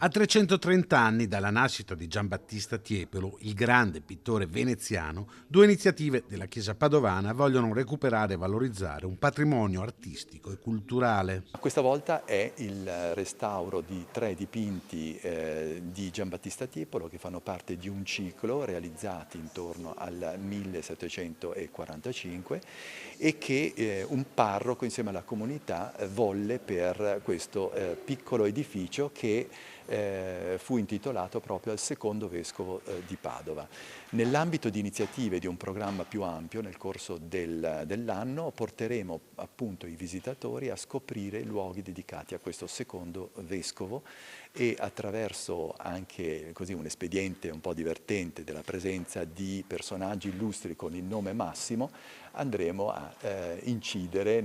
A 330 anni dalla nascita di Giambattista Tiepolo, il grande pittore veneziano, due iniziative della Chiesa padovana vogliono recuperare e valorizzare un patrimonio artistico e culturale. Questa volta è il restauro di 3 dipinti di Giambattista Tiepolo che fanno parte di un ciclo realizzati intorno al 1745 e che un parroco insieme alla comunità volle per questo piccolo edificio che fu intitolato proprio al secondo vescovo di Padova. Nell'ambito di iniziative di un programma più ampio nel corso dell'anno porteremo appunto i visitatori a scoprire luoghi dedicati a questo secondo vescovo e attraverso anche così un espediente un po' divertente della presenza di personaggi illustri con il nome Massimo andremo a incidere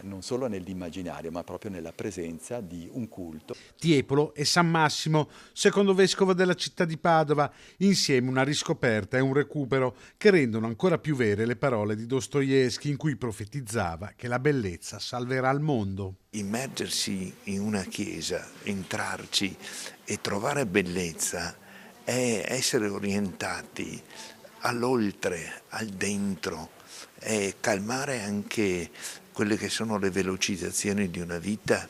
non solo nell'immaginario ma proprio nella presenza di un culto. Tiepolo e San Massimo, secondo vescovo della città di Padova, insieme una riscoperta e un recupero che rendono ancora più vere le parole di Dostoevskij in cui profetizzava che la bellezza salverà il mondo. Immergersi in una chiesa, entrarci e trovare bellezza è essere orientati all'oltre, al dentro, è calmare anche quelle che sono le velocizzazioni di una vita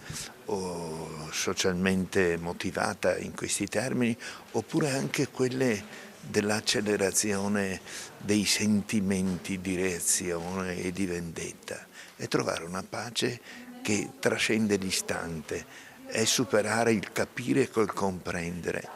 o socialmente motivata in questi termini, oppure anche quelle dell'accelerazione dei sentimenti di reazione e di vendetta, e trovare una pace che trascende l'istante, è superare il capire col comprendere.